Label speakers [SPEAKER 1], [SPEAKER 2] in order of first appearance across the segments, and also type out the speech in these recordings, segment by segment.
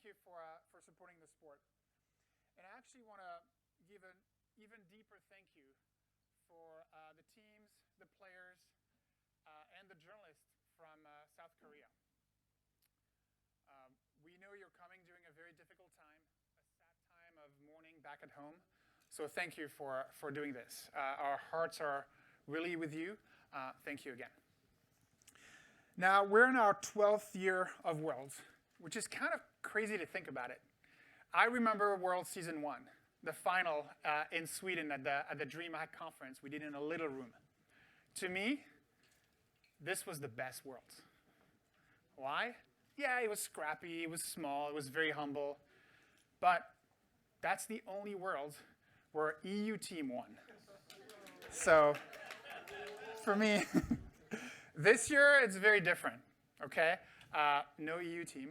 [SPEAKER 1] you for supporting the sport. And I actually want to give an even deeper thank you for the teams, the players, and the journalists from South Korea. We know you're coming during a very difficult time, a sad time of mourning back at home. So thank you for doing this. Our hearts are really with you. Thank you again. Now, we're in our 12th year of Worlds, which is kind of crazy to think about it. I remember World Season 1, the final in Sweden at the DreamHack conference we did in a little room. To me, this was the best Worlds. Why? Yeah, it was scrappy, it was small, it was very humble. But that's the only World where EU team won. So for me, this year it's very different, okay? No EU team.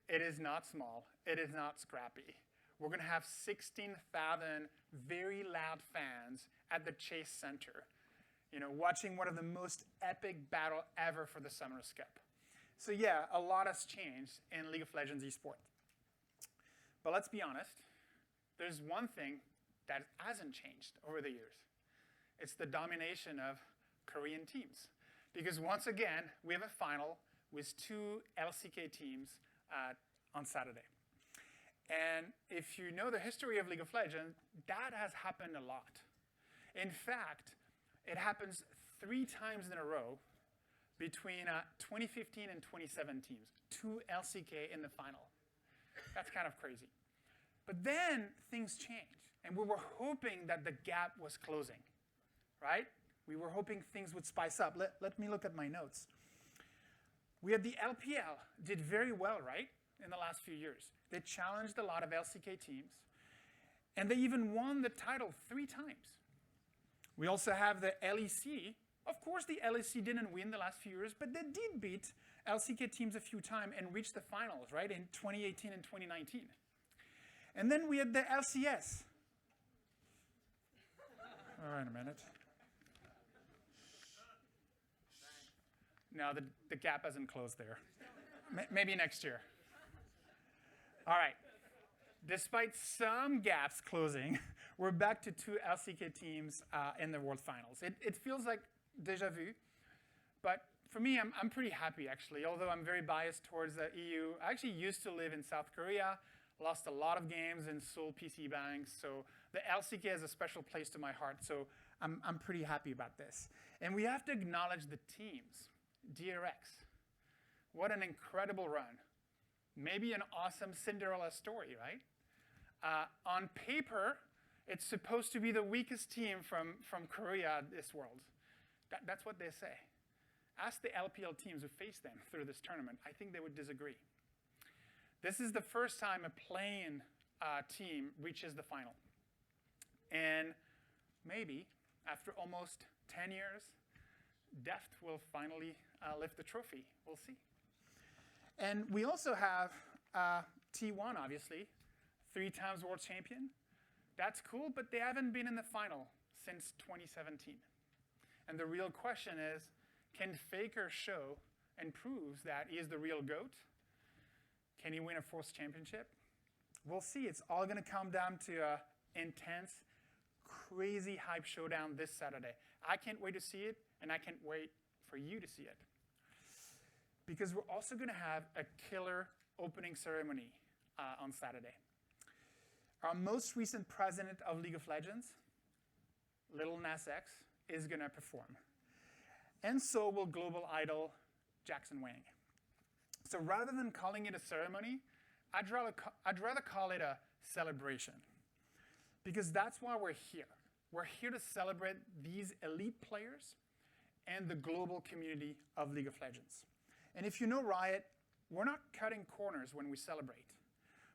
[SPEAKER 1] It is not small. It is not scrappy. We're going to have 16,000 very loud fans at the Chase Center, watching one of the most epic battle ever for the Summoners Cup. So yeah, a lot has changed in League of Legends esports. But let's be honest, there's one thing that hasn't changed over the years. It's the domination of Korean teams. Because once again, we have a final with 2 LCK teams on Saturday. And if you know the history of League of Legends, that has happened a lot. In fact, it happens 3 times in a row between 2015 and 2017, 2 LCK in the final. That's kind of crazy. But then things changed, and we were hoping that the gap was closing, right? We were hoping things would spice up. Let me look at my notes. We had the LPL, did very well, right, in the last few years. They challenged a lot of LCK teams, and they even won the title 3 times. We also have the LEC. Of course, the LEC didn't win the last few years, but they did beat LCK teams a few times and reached the finals, right, in 2018 and 2019. And then we had the LCS. All right, a minute. No, the gap hasn't closed there. Maybe next year. All right. Despite some gaps closing, we're back to 2 LCK teams in the World Finals. It feels like déjà vu, but for me, I'm pretty happy, actually, although I'm very biased towards the EU. I actually used to live in South Korea, lost a lot of games in Seoul PC Banks, so the LCK has a special place to my heart, so I'm pretty happy about this. And we have to acknowledge the teams. DRX, what an incredible run. Maybe an awesome Cinderella story, right? On paper, it's supposed to be the weakest team from Korea this World. That's what they say. Ask the LPL teams who faced them through this tournament. I think they would disagree. This is the first time a playing team reaches the final. And maybe, after almost 10 years, Deft will finally lift the trophy. We'll see. And we also have T1, obviously, 3 times world champion. That's cool, but they haven't been in the final since 2017. And the real question is, can Faker show and prove that he is the real GOAT? Can he win a 4th championship? We'll see. It's all going to come down to an intense, crazy hype showdown this Saturday. I can't wait to see it, and I can't wait for you to see it. Because we're also going to have a killer opening ceremony on Saturday. Our most recent president of League of Legends, Lil Nas X, is going to perform. And so will global idol Jackson Wang. So rather than calling it a ceremony, I'd rather call it a celebration. Because that's why we're here. We're here to celebrate these elite players and the global community of League of Legends. And if you know Riot, we're not cutting corners when we celebrate.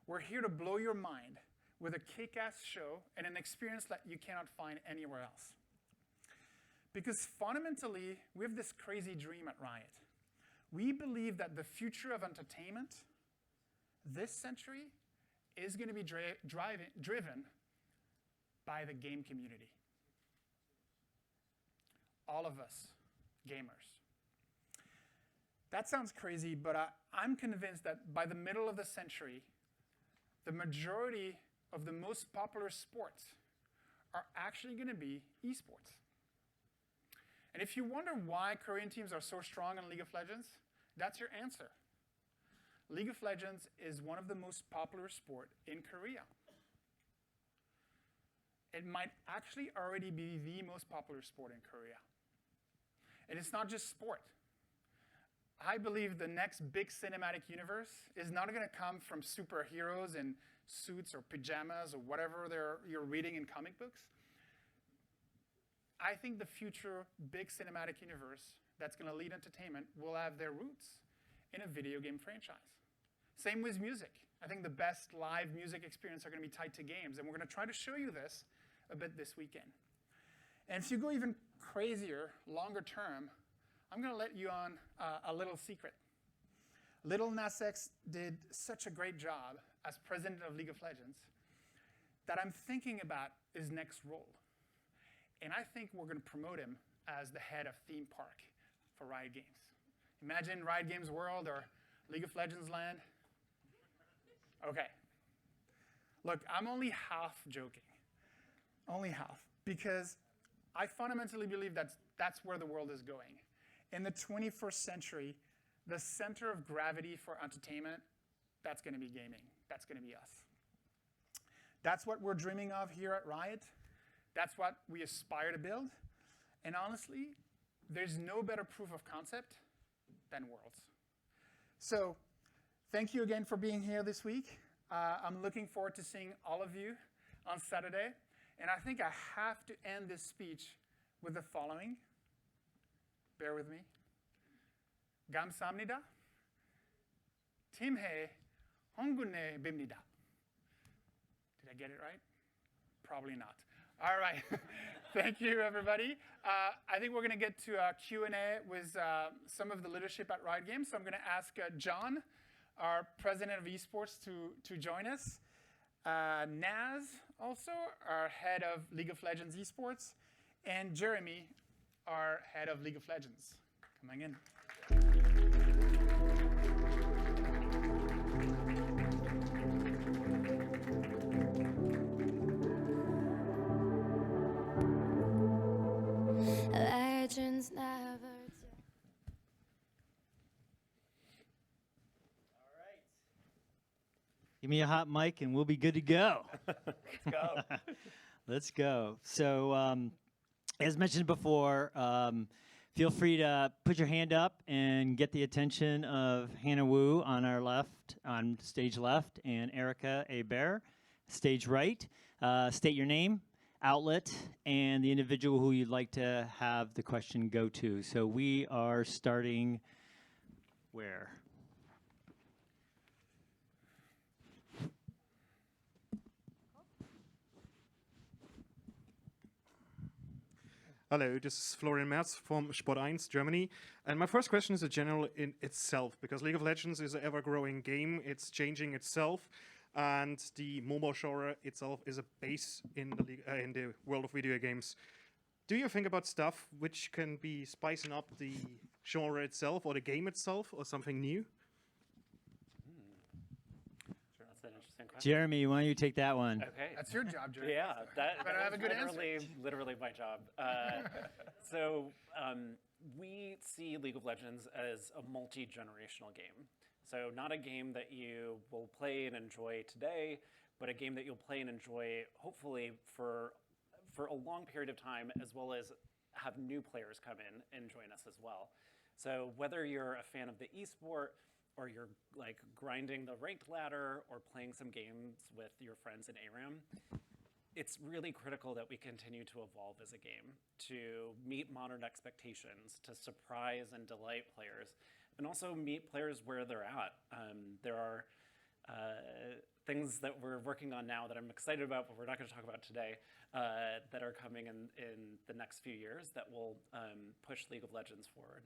[SPEAKER 1] We're here to blow your mind with a kick-ass show and an experience that you cannot find anywhere else. Because fundamentally, we have this crazy dream at Riot. We believe that the future of entertainment this century is going to be driven by the game community. All of us, gamers. That sounds crazy, but I'm convinced that by the middle of the century, the majority of the most popular sports are actually going to be esports. And if you wonder why Korean teams are so strong in League of Legends, that's your answer. League of Legends is one of the most popular sports in Korea. It might actually already be the most popular sport in Korea. And it's not just sport. I believe the next big cinematic universe is not going to come from superheroes in suits or pajamas or whatever you're reading in comic books. I think the future big cinematic universe that's going to lead entertainment will have their roots in a video game franchise. Same with music. I think the best live music experience are going to be tied to games, and we're going to try to show you this a bit this weekend. And if you go even crazier, longer term, I'm going to let you on a little secret. Little Nas X did such a great job as president of League of Legends that I'm thinking about his next role. And I think we're going to promote him as the head of theme park for Riot Games. Imagine Riot Games World or League of Legends Land. Okay. Look, I'm only half joking. Only half. Because I fundamentally believe that's where the world is going. In the 21st century, the center of gravity for entertainment, that's going to be gaming. That's going to be us. That's what we're dreaming of here at Riot. That's what we aspire to build. And honestly, there's no better proof of concept than Worlds. So thank you again for being here this week. I'm looking forward to seeing all of you on Saturday. And I think I have to end this speech with the following. Bear with me. 감사합니다. 팀해 홍군에 뵙니다. Did I get it right? Probably not. All right. Thank you, everybody. I think we're going to get to a Q&A with some of the leadership at Riot Games. So I'm going to ask John, our president of esports, to join us. Naz, also, our head of League of Legends esports. And Jeremy, our head of League of Legends. Coming in.
[SPEAKER 2] Legends never die.
[SPEAKER 3] All right. Give me a hot mic and we'll be good to go.
[SPEAKER 4] Let's go.
[SPEAKER 3] Let's go. So, as mentioned before, feel free to put your hand up and get the attention of Hannah Wu on our left, on stage left, and Erica Abear, stage right. State your name, outlet, and the individual who you'd like to have the question go to. So we are starting where?
[SPEAKER 4] Hello, this is Florian Merz from Sport1 Germany. And my first question is a general in itself, because League of Legends is an ever-growing game. It's changing itself, and the MOBA genre itself is a base in the world of video games. Do you think about stuff which can be spicing up the genre itself or the game itself or something new?
[SPEAKER 5] That's an interesting question.
[SPEAKER 3] Jeremy, why don't you take that one?
[SPEAKER 5] Okay.
[SPEAKER 1] That's your job, Jeremy.
[SPEAKER 5] Yeah, that
[SPEAKER 1] Better have a good
[SPEAKER 5] literally my job. We see League of Legends as a multi-generational game. So not a game that you will play and enjoy today, but a game that you'll play and enjoy hopefully for a long period of time, as well as have new players come in and join us as well. So whether you're a fan of the esport, or you're like grinding the ranked ladder or playing some games with your friends in ARAM, it's really critical that we continue to evolve as a game, to meet modern expectations, to surprise and delight players, and also meet players where they're at. There are things that we're working on now that I'm excited about, but we're not going to talk about today, that are coming in the next few years that will push League of Legends forward.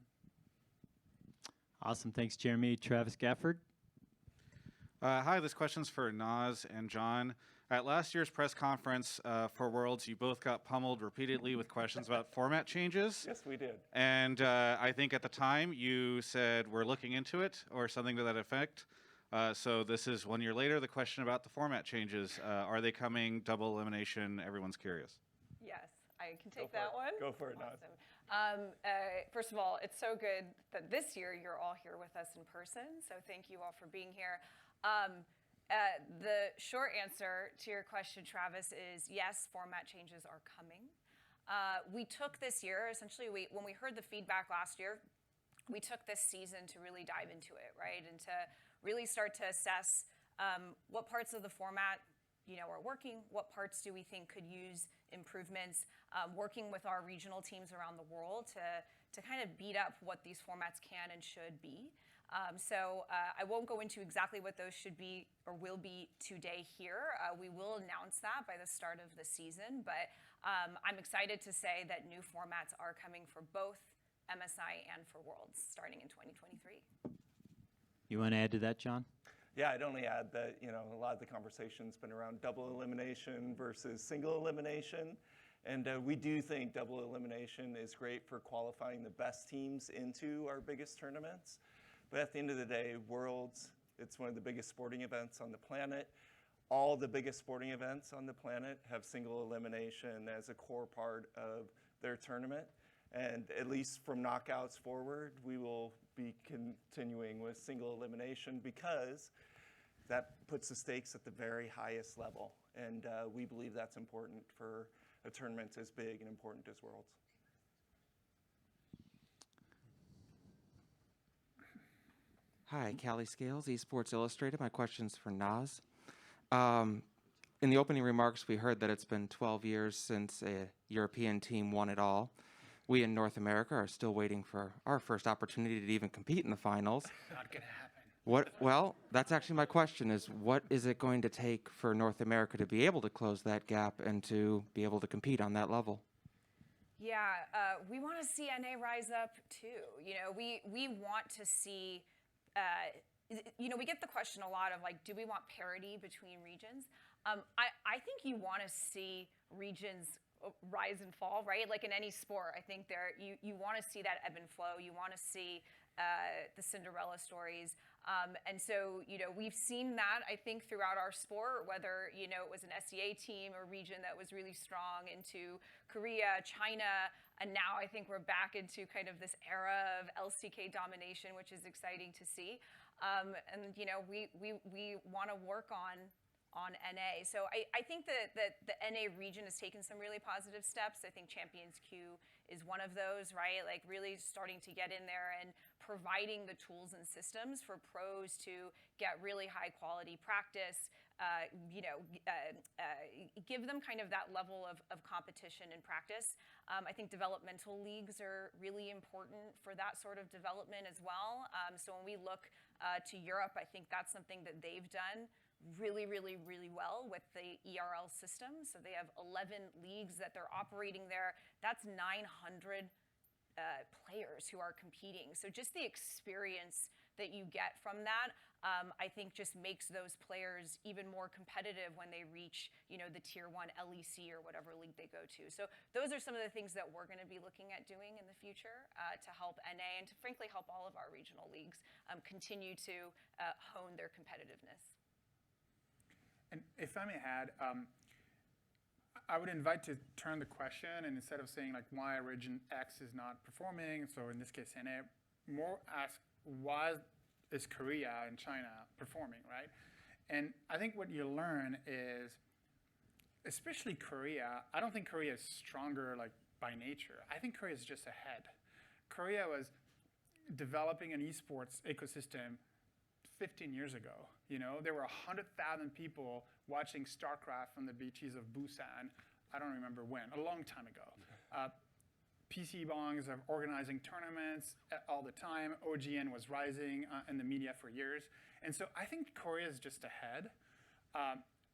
[SPEAKER 3] Awesome. Thanks, Jeremy. Travis Gafford.
[SPEAKER 6] Hi, this question's for Naz and John. At last year's press conference for Worlds, you both got pummeled repeatedly with questions about format changes.
[SPEAKER 5] Yes, we did.
[SPEAKER 6] And I think at the time you said we're looking into it or something to that effect. So this is 1 year later, the question about the format changes. Are they coming? Double elimination? Everyone's curious.
[SPEAKER 7] Yes, I can take that one.
[SPEAKER 5] Go for it, Naz.
[SPEAKER 7] Awesome. First of all, it's so good that this year you're all here with us in person. So thank you all for being here. The short answer to your question, Travis, is yes, format changes are coming. We took this year, essentially, when we heard the feedback last year, we took this season to really dive into it, right? And to really start to assess what parts of the format are working, what parts do we think could use improvements, working with our regional teams around the world to kind of beat up what these formats can and should be. So I won't go into exactly what those should be or will be today here. We will announce that by the start of the season, but I'm excited to say that new formats are coming for both MSI and for Worlds starting in 2023.
[SPEAKER 3] You want to add to that, John?
[SPEAKER 8] Yeah, I'd only add that a lot of the conversation's been around double elimination versus single elimination. And we do think double elimination is great for qualifying the best teams into our biggest tournaments. But at the end of the day, Worlds, it's one of the biggest sporting events on the planet. All the biggest sporting events on the planet have single elimination as a core part of their tournament. And at least from knockouts forward, we will be continuing with single elimination because that puts the stakes at the very highest level. And we believe that's important for a tournament as big and important as Worlds.
[SPEAKER 9] Hi, Callie Scales, Esports Illustrated. My question's for Naz. In the opening remarks, we heard that it's been 12 years since a European team won it all. We in North America are still waiting for our first opportunity to even compete in the finals.
[SPEAKER 1] Not gonna happen.
[SPEAKER 9] Well, that's actually my question is, what is it going to take for North America to be able to close that gap and to be able to compete on that level?
[SPEAKER 7] Yeah, we want to see NA rise up too. We want to see, we get the question a lot of like, do we want parity between regions? I think you want to see regions rise and fall, right? Like in any sport, I think you want to see that ebb and flow. You want to see the Cinderella stories. And so, we've seen that, I think, throughout our sport, whether, it was an SEA team or region that was really strong into Korea, China, and now I think we're back into kind of this era of LCK domination, which is exciting to see. And, we want to work on NA. So I think that the NA region has taken some really positive steps. I think Champions Queue is one of those, right? Like really starting to get in there and providing the tools and systems for pros to get really high quality practice, give them kind of that level of competition and practice. I think developmental leagues are really important for that sort of development as well. So when we look to Europe, I think that's something that they've done really, really, really well with the ERL system. So they have 11 leagues that they're operating there. That's 900 players who are competing. So just the experience that you get from that, I think just makes those players even more competitive when they reach, the tier 1 LEC or whatever league they go to. So those are some of the things that we're going to be looking at doing in the future to help NA and to frankly help all of our regional leagues continue to hone their competitiveness.
[SPEAKER 1] And if I may add, I would invite to turn the question and instead of saying like why region X is not performing, so in this case NA, more ask why is Korea and China performing, right? And I think what you learn is, especially Korea, I don't think Korea is stronger like by nature. I think Korea is just ahead. Korea was developing an esports ecosystem 15 years ago. There were 100,000 people watching StarCraft from the beaches of Busan. I don't remember when, a long time ago. PC bongs are organizing tournaments all the time. OGN was rising in the media for years. And so I think Korea is just ahead.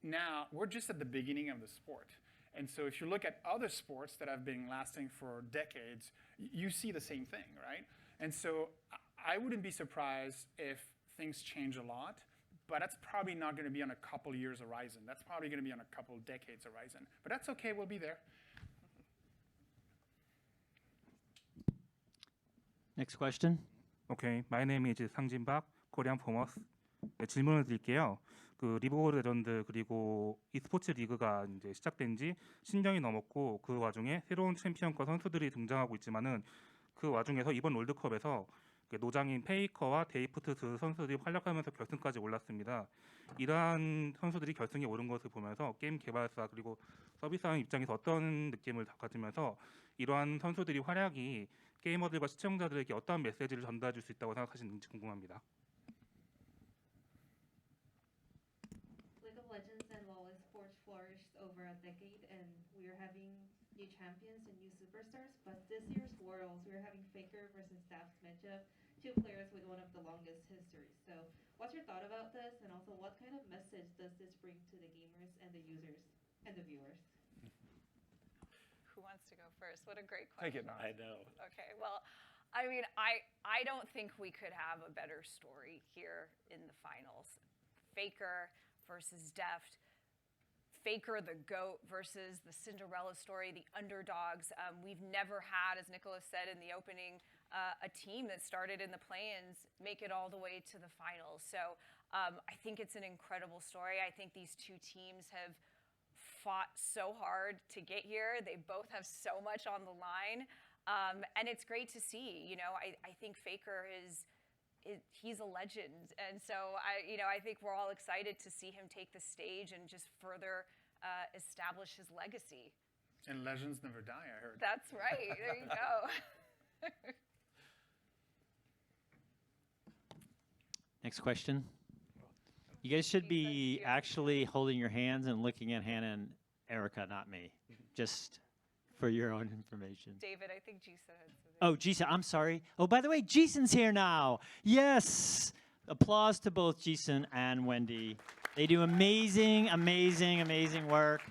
[SPEAKER 1] Now, we're just at the beginning of the sport. And so if you look at other sports that have been lasting for decades, you see the same thing, right? And so I wouldn't be surprised if things change a lot. but that's probably not going to be on a couple years horizon. That's probably going to be on a couple decades horizon. But that's okay, we'll be there.
[SPEAKER 3] Next question.
[SPEAKER 10] Okay, my name is 상진박, Korean Formers. 네, 질문을 드릴게요. 그 리그 오브 레전드 그리고 e스포츠 리그가 이제 시작된 지 10년이 넘었고 그 와중에 새로운 챔피언과 선수들이 등장하고 있지만은 그 와중에서 이번 롤드컵에서 노장인 페이커와 데이프트 두 선수들이 활약하면서 결승까지 올랐습니다. 이러한 선수들이 결승에 오른 것을 보면서 게임 개발사 그리고 서비스하는 입장에서 어떤 느낌을 가지면서 이러한 선수들이 활약이 게이머들과 시청자들에게 어떤 메시지를 전달해 줄 수 있다고 생각하시는지 궁금합니다.
[SPEAKER 11] League of Legends and WoW esports flourished over a decade, and we are having new champions and new superstars. But this year's Worlds, we are having Faker versus Daft matchup, two players with one of the longest histories. So, what's your thought about this, and also what kind of message does this bring to the gamers and the users and the viewers?
[SPEAKER 7] Who wants to go first? What a great
[SPEAKER 8] Take
[SPEAKER 7] question.
[SPEAKER 8] it, Nas.
[SPEAKER 5] I know.
[SPEAKER 7] Okay, well, I mean, I don't think we could have a better story here in the finals. Faker versus Deft. Faker, the GOAT, versus the Cinderella story, the underdogs. We've never had, as Nicholas said in the opening, a team that started in the play-ins make it all the way to the finals. So I think it's an incredible story. I think these two teams have fought so hard to get here. They both have so much on the line. And it's great to see. You know, I think Faker he's a legend. And so I think we're all excited to see him take the stage and just further establish his legacy.
[SPEAKER 1] And legends never die, I heard.
[SPEAKER 7] That's right. There you go.
[SPEAKER 3] Next question. You guys should be actually holding your hands and looking at Hannah and Erica, not me. Just for your own information.
[SPEAKER 7] David, I think Jisa had something.
[SPEAKER 3] Oh, Jason, I'm sorry. Oh, by the way, Jason's here now. Yes. Applause to both Jason and Wendy. They do amazing, amazing, amazing work.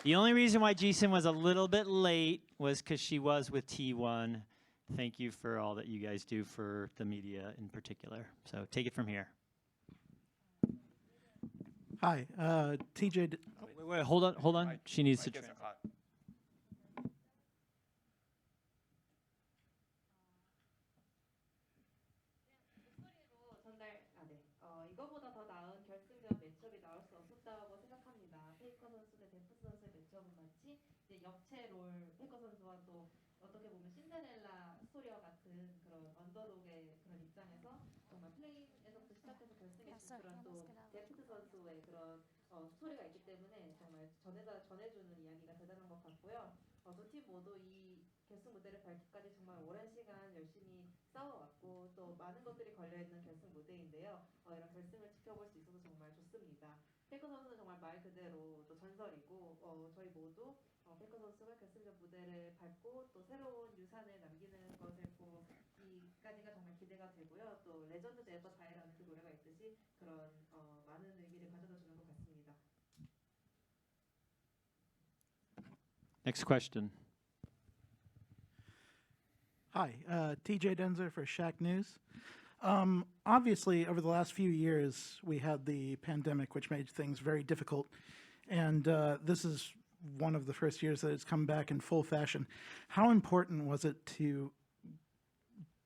[SPEAKER 3] The only reason why Jason was a little bit late was because she was with T1. Thank you for all that you guys do for the media in particular. So take it from here.
[SPEAKER 12] Hi, TJ.
[SPEAKER 3] Wait, hold on. She needs to
[SPEAKER 8] Mike,
[SPEAKER 3] translate.
[SPEAKER 8] hot.
[SPEAKER 11] 이거보다 더 나은 결승전 매첩이 나올 수 없었다고 생각합니다. 페이커 선수 대 데프 선수의 매첩은 마치 이제 역체 롤 페이커 선수와 또 어떻게 보면 신데렐라 스토리와 같은 그런 언더독의 그런 입장에서 정말 플레이에서부터 시작해서 결승에 진출한 또 데프트 선수의 그런 스토리가 있기 때문에 정말 전해주는 이야기가 대단한 것 같고요. 두 팀 모두 이 결승 무대를 밟기까지 정말 오랜 시간 열심히 싸워왔고 또 많은 것들이 걸려있는 결승 무대인데요. 이런 결승을 지켜볼 수 있어서 정말 좋습니다. 페이커 선수는 정말 말 그대로 또 전설이고 저희 모두 페이커 선수가 결승전 무대를 밟고 또 새로운 유산을 남기는 것을 보기까지가 정말 기대가 되고요. 또 레전드 네버 다이라는 그 노래가 있듯이 그런 많은 의미를 가져다 주는 것 같습니다.
[SPEAKER 3] Next question.
[SPEAKER 12] Hi, TJ Denzer for Shack News. Obviously, over the last few years, we had the pandemic, which made things very difficult. And this is one of the first years that it's come back in full fashion. How important was it to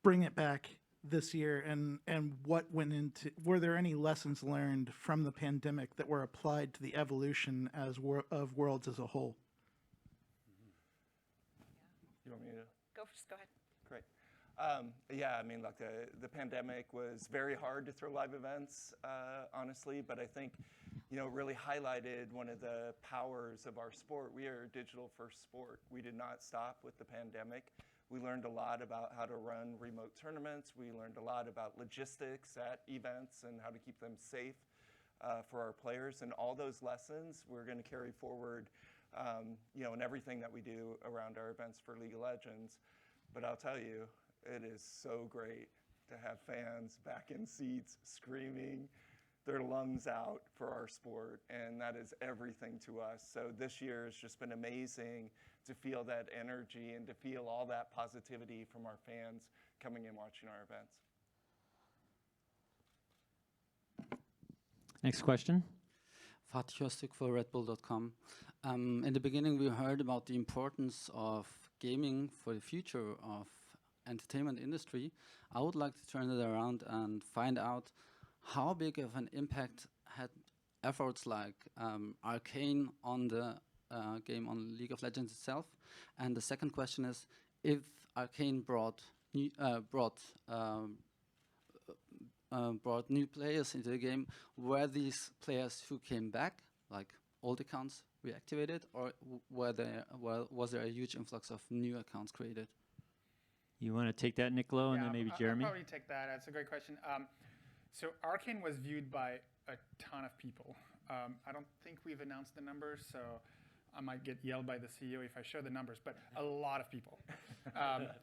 [SPEAKER 12] bring it back this year? And what went into, were there any lessons learned from the pandemic that were applied to the evolution of Worlds as a whole?
[SPEAKER 8] You want me to?
[SPEAKER 7] Go ahead.
[SPEAKER 8] Great. Yeah, I mean, look, the pandemic was very hard to throw live events, honestly, but I think, it really highlighted one of the powers of our sport. We are a digital-first sport. We did not stop with the pandemic. We learned a lot about how to run remote tournaments. We learned a lot about logistics at events and how to keep them safe for our players. And all those lessons we're going to carry forward in everything that we do around our events for League of Legends. But I'll tell you, it is so great to have fans back in seats screaming their lungs out for our sport, and that is everything to us. So this year has just been amazing to feel that energy and to feel all that positivity from our fans coming and watching our events.
[SPEAKER 3] Next question.
[SPEAKER 13] Fatih Öztürk for redbull.com. In the beginning, we heard about the importance of gaming for the future of entertainment industry. I would like to turn it around and find out how big of an impact had efforts like Arcane on the game on League of Legends itself. And the second question is, if Arcane brought new players into the game, were these players who came back, like old accounts reactivated, or was there a huge influx of new accounts created?
[SPEAKER 3] You want to take that, Nicolo, and then maybe Jeremy?
[SPEAKER 1] I'll probably take that. That's a great question. So Arcane was viewed by a ton of people. I don't think we've announced the numbers, so I might get yelled by the CEO if I share the numbers, but a lot of people.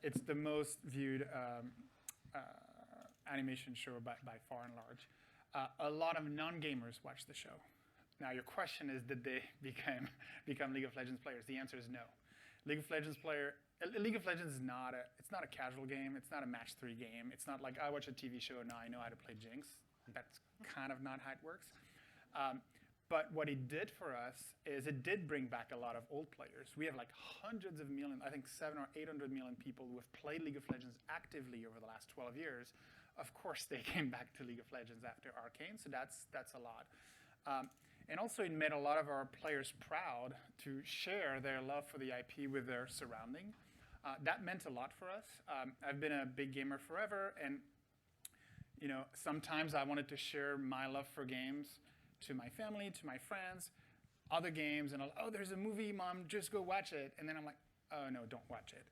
[SPEAKER 1] It's the most viewed animation show by far and large. A lot of non-gamers watch the show. Now your question is, did they become League of Legends players? The answer is no. League of Legends is not a casual game. It's not a match 3 game. It's not like I watch a TV show and now I know how to play Jinx. That's kind of not how it works. But what it did for us is it did bring back a lot of old players. We have like hundreds of million, I think 700 or 800 million people who have played League of Legends actively over the last 12 years. Of course, they came back to League of Legends after Arcane, so that's a lot. And also, it made a lot of our players proud to share their love for the IP with their surrounding. That meant a lot for us. I've been a big gamer forever, and sometimes I wanted to share my love for games to my family, to my friends, other games, and oh, there's a movie, Mom, just go watch it. And then I'm like, oh no, don't watch it.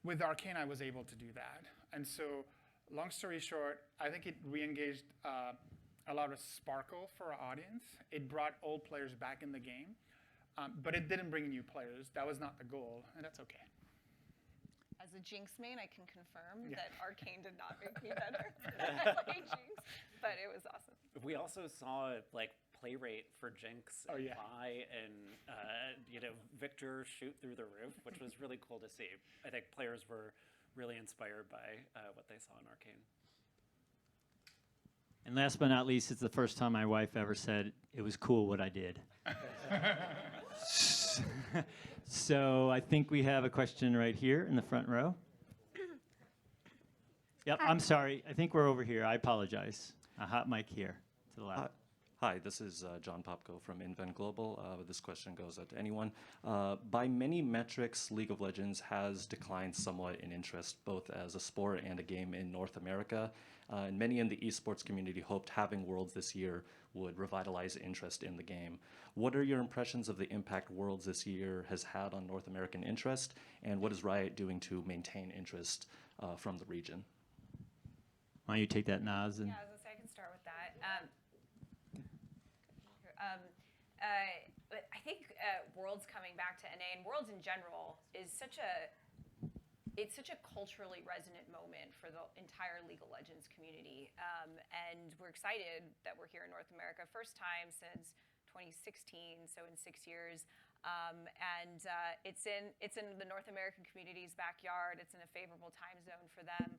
[SPEAKER 1] With Arcane, I was able to do that. And so, long story short, I think it re-engaged a lot of sparkle for our audience. It brought old players back in the game, but it didn't bring new players. That was not the goal, and that's okay.
[SPEAKER 7] As a Jinx main, I can confirm that Arcane did not make me better at playing Jinx, but it was awesome.
[SPEAKER 5] We also saw play rate for Jinx and Vi and Victor shoot through the roof, which was really cool to see. I think players were really inspired by what they saw in Arcane.
[SPEAKER 3] And last but not least, it's the first time my wife ever said it was cool what I did. So I think we have a question right here in the front row. Yep, I'm sorry. I think we're over here. I apologize. A hot mic here to the left.
[SPEAKER 14] Hi, this is John Popko from Invent Global. This question goes out to anyone. By many metrics, League of Legends has declined somewhat in interest, both as a sport and a game in North America. And many in the esports community hoped having Worlds this year would revitalize interest in the game. What are your impressions of the impact Worlds this year has had on North American interest, and what is Riot doing to maintain interest from the region?
[SPEAKER 3] Why don't you take that, Naz? And
[SPEAKER 7] Yeah, I was gonna say I can start with that. But I think Worlds coming back to NA and Worlds in general is such a culturally resonant moment for the entire League of Legends community, and we're excited that we're here in North America, first time since 2016, so in 6 years, and it's in the North American community's backyard. It's in a favorable time zone for them,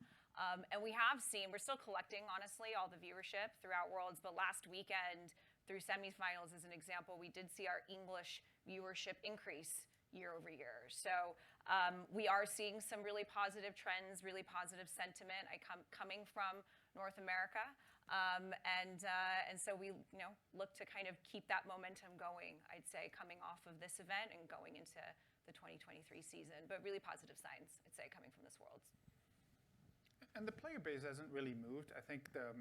[SPEAKER 7] and we have seen, we're still collecting, honestly, all the viewership throughout Worlds, but last weekend through semifinals as an example, we did see our English viewership increase year over year. So we are seeing some really positive trends, really positive sentiment coming from North America. And so we look to kind of keep that momentum going, I'd say, coming off of this event and going into the 2023 season. But really positive signs, I'd say, coming from this Worlds.
[SPEAKER 1] And the player base hasn't really moved. I think the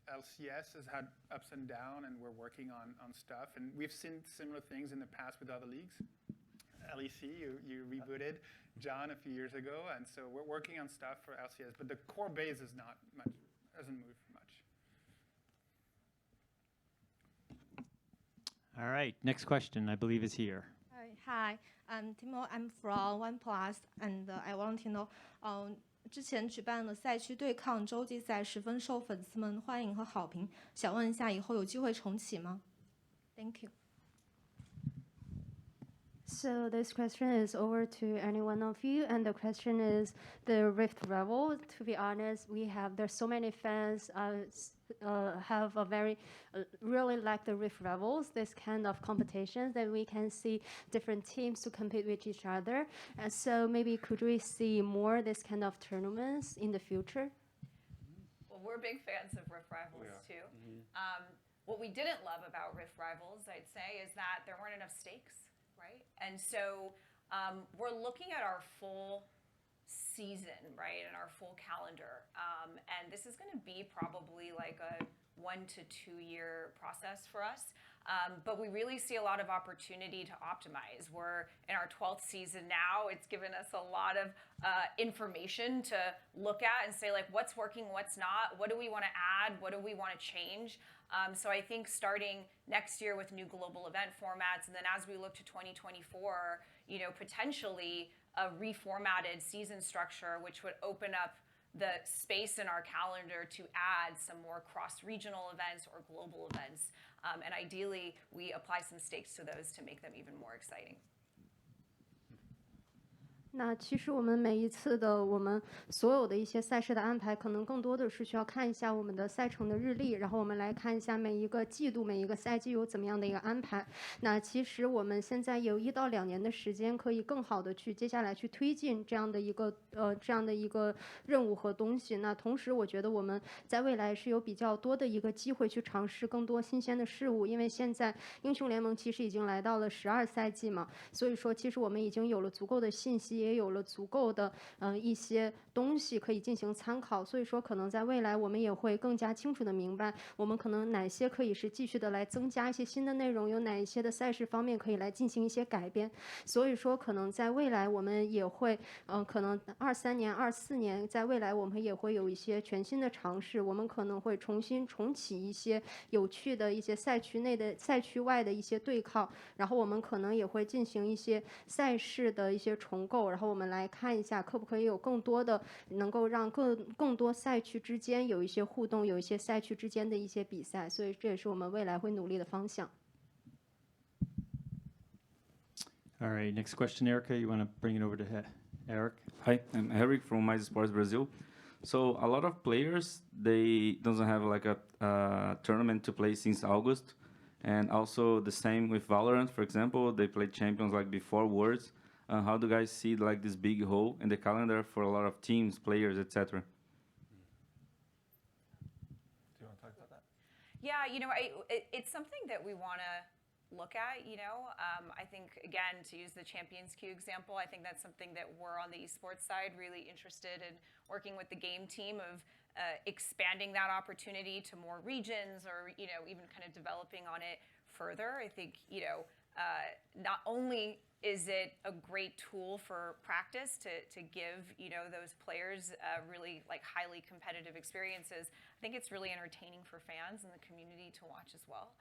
[SPEAKER 1] LCS has had ups and downs, and we're working on stuff. And we've seen similar things in the past with other leagues. LEC, you rebooted John a few years ago, and so we're working on stuff for LCS. But the core base is not much, hasn't moved much.
[SPEAKER 3] All right, next question, I believe, is here.
[SPEAKER 11] Hi, I'm Timo. I'm from OnePlus, and I want to know, 之前举办的赛区对抗洲际赛十分受粉丝们欢迎和好评，想问一下以后有机会重启吗 ？Thank you.
[SPEAKER 15] So this question is over to any one of you, and the question is the Rift Rebel. To be honest, there's so many fans have a very really like the Rift Rivals, this kind of competitions that we can see different teams to compete with each other. And so maybe could we see more this kind of tournaments in the future?
[SPEAKER 7] Well, we're big fans of Rift Rivals too. What we didn't love about Rift Rivals, I'd say, is that there weren't enough stakes, right? And so we're looking at our full season, right, and our full calendar. And this is going to be probably like a 1 to 2 year process for us. But we really see a lot of opportunity to optimize. We're in our 12th season now. It's given us a lot of information to look at and say, like, what's working, what's not, what do we want to add, what do we want to change. So I think starting next year with new global event formats, and then as we look to 2024, you know, potentially a reformatted season structure, which would open up the space in our calendar to add some more cross-regional events or global events. And ideally, we apply some stakes to those to make them even more exciting.
[SPEAKER 15] 那其实我们每一次的我们所有的一些赛事的安排，可能更多的是需要看一下我们的赛程的日历，然后我们来看一下每一个季度、每一个赛季有怎么样的一个安排。那其实我们现在有1到2年的时间，可以更好的去接下来去推进这样的一个任务和东西。那同时，我觉得我们在未来是有比较多的一个机会去尝试更多新鲜的事物，因为现在英雄联盟其实已经来到了12赛季嘛，所以说其实我们已经有了足够的信息。也有了足够的一些东西可以进行参考，所以说可能在未来我们也会更加清楚的明白，我们可能哪些可以是继续的来增加一些新的内容，有哪一些的赛事方面可以来进行一些改编。所以说可能在未来我们也会可能23年、24年，在未来我们也会有一些全新的尝试，我们可能会重启一些有趣的一些赛区内的、赛区外的一些对抗，然后我们可能也会进行一些赛事的一些重构。然后我们来看一下，可不可以有更多的能够让更多赛区之间有一些互动，有一些赛区之间的一些比赛，所以这也是我们未来会努力的方向。
[SPEAKER 3] All right, next question, Erica. You want to bring it over to Eric?
[SPEAKER 16] Hi, I'm Eric from My Sports Brazil. So a lot of players, they doesn't have like a tournament to play since August, and also the same with Valorant, for example. They played champions like before Worlds. How do you guys see like this big hole in the calendar for a lot of teams, players, etc.?
[SPEAKER 8] Do you want to talk about that?
[SPEAKER 7] Yeah, you know, it's something that we want to look at, you know. I think, again, to use the Champions Queue example, I think that's something that we're on the esports side really interested in working with the game team of expanding that opportunity to more regions or, you know, even kind of developing on it further. I think, you know, not only is it a great tool for practice to give, you know, those players really like highly competitive experiences, I think it's really entertaining for fans and the community to watch as well.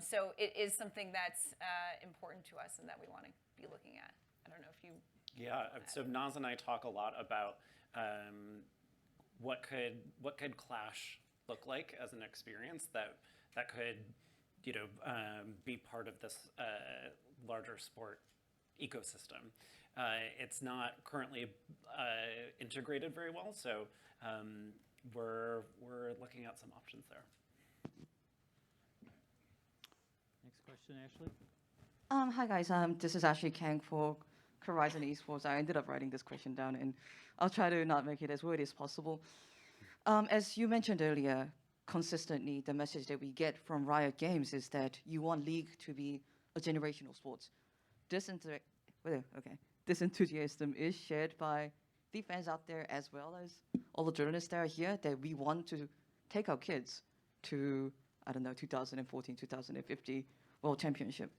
[SPEAKER 7] So it is something that's important to us and that we want to be looking at. I don't know if you...
[SPEAKER 5] Yeah, so Naz and I talk a lot about what could Clash look like as an experience that could, you know, be part of this larger sport ecosystem. It's not currently integrated very well, so we're looking at some options there.
[SPEAKER 3] Next question, Ashley.
[SPEAKER 17] Hi guys, this is Ashley Kang for Horizon Esports. I ended up writing this question down, and I'll try to not make it as wordy as possible. As you mentioned earlier, consistently the message that we get from Riot Games is that you want League to be a generational sport. This enthusiasm is shared by the fans out there as well as all the journalists that are here, that we want to take our kids to, I don't know, 2014, 2050 World Championship.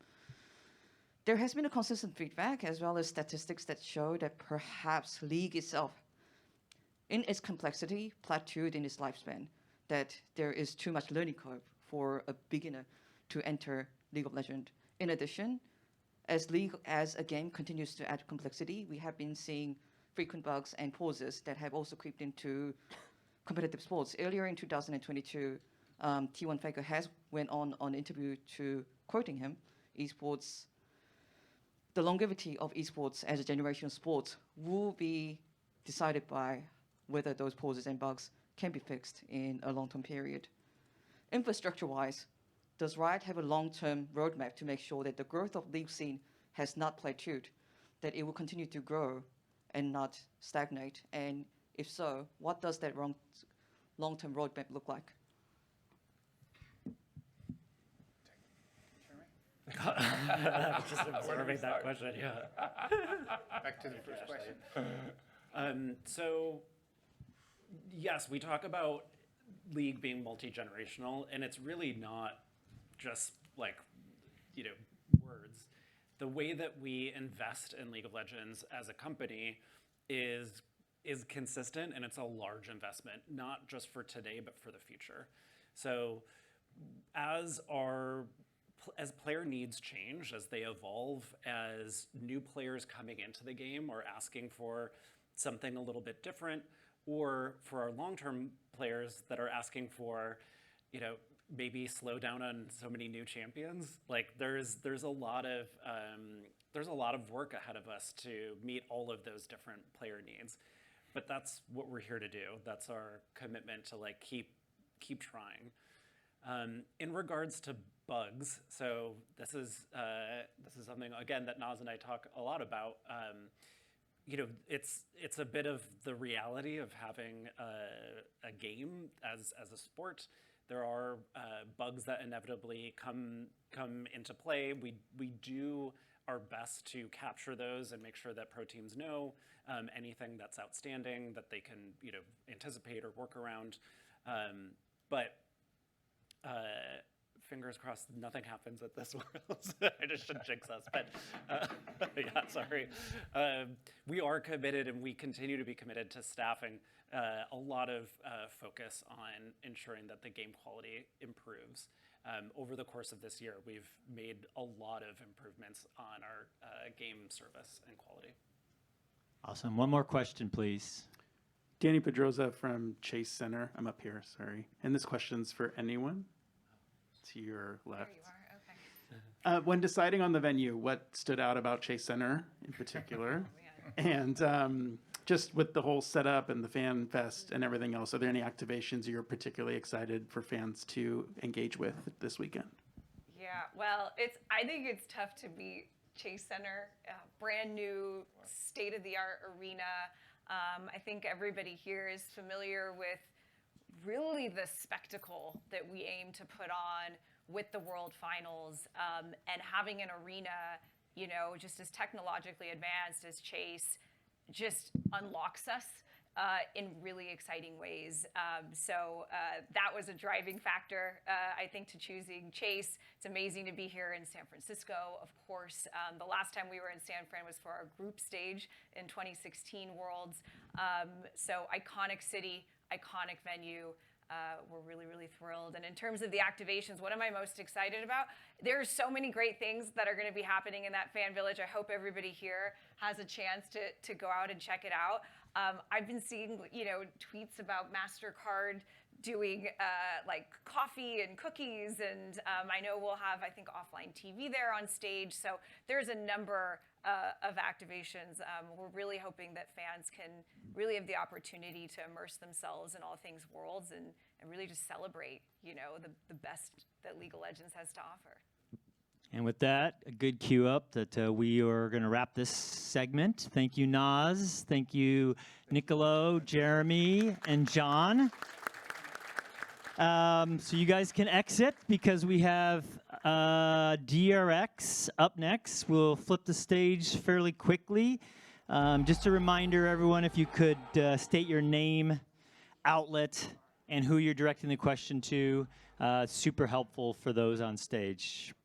[SPEAKER 17] There has been a consistent feedback as well as statistics that show that perhaps League itself, in its complexity, plateaued in its lifespan, that there is too much learning curve for a beginner to enter League of Legends. In addition, as League as a game continues to add complexity, we have been seeing frequent bugs and pauses that have also creeped into competitive sports. Earlier in 2022, T1 Faker has went on an interview to quoting him, esports, the longevity of esports as a generational sport will be decided by whether those pauses and bugs can be fixed in a long-term period. infrastructure-wise, does Riot have a long-term roadmap to make sure that the growth of League scene has not plateaued, that it will continue to grow and not stagnate? And if so, what does that long-term roadmap look like?
[SPEAKER 5] Just absorbing that question, yeah.
[SPEAKER 1] Back to the first question.
[SPEAKER 5] So, yes, we talk about League being multi-generational, and it's really not just like, words. The way that we invest in League of Legends as a company is consistent, and it's a large investment, not just for today, but for the future. So as player needs change, as they evolve, as new players coming into the game are asking for something a little bit different, or for our long-term players that are asking for, maybe slow down on so many new champions. Like there's a lot of work ahead of us to meet all of those different player needs. But that's what we're here to do. That's our commitment to keep trying. In regards to bugs, so this is something again that Naz and I talk a lot about. It's a bit of the reality of having a game as a sport. There are bugs that inevitably come into play. We do our best to capture those and make sure that pro teams know anything that's outstanding that they can anticipate or work around. But fingers crossed nothing happens at this Worlds. I just shouldn't jinx us, but yeah, sorry. We are committed, and we continue to be committed to staffing a lot of focus on ensuring that the game quality improves. Over the course of this year, we've made a lot of improvements on our game service and quality.
[SPEAKER 3] Awesome. One more question, please.
[SPEAKER 18] Danny Pedroza from Chase Center. I'm up here, sorry. And this question's for anyone to your left.
[SPEAKER 7] There you are, okay.
[SPEAKER 18] When deciding on the venue, what stood out about Chase Center in particular? And just with the whole setup and the fan fest and everything else, are there any activations you're particularly excited for fans to engage with this weekend?
[SPEAKER 7] Yeah, well, I think it's tough to beat Chase Center, brand new, state-of-the-art arena. I think everybody here is familiar with really the spectacle that we aim to put on with the World Finals, and having an arena, just as technologically advanced as Chase, just unlocks us in really exciting ways. So that was a driving factor, I think, to choosing Chase. It's amazing to be here in San Francisco, of course. The last time we were in San Fran was for our group stage in 2016 Worlds. So iconic city, iconic venue. We're really, really thrilled. And in terms of the activations, what am I most excited about? There's so many great things that are going to be happening in that fan village. I hope everybody here has a chance to go out and check it out. I've been seeing, tweets about MasterCard doing like coffee and cookies, and I know we'll have, I think, offline TV there on stage. So there's a number of activations. We're really hoping that fans can really have the opportunity to immerse themselves in all things Worlds and really just celebrate, the best that League of Legends has to offer.
[SPEAKER 3] And with that, a good cue up that we are going to wrap this segment. Thank you, Naz. Thank you, Nicolo, Jeremy, and John. So you guys can exit because we have DRX up next. We'll flip the stage fairly quickly. Just a reminder, everyone, if you could state your name, outlet, and who you're directing the question to. Super helpful for those on stage.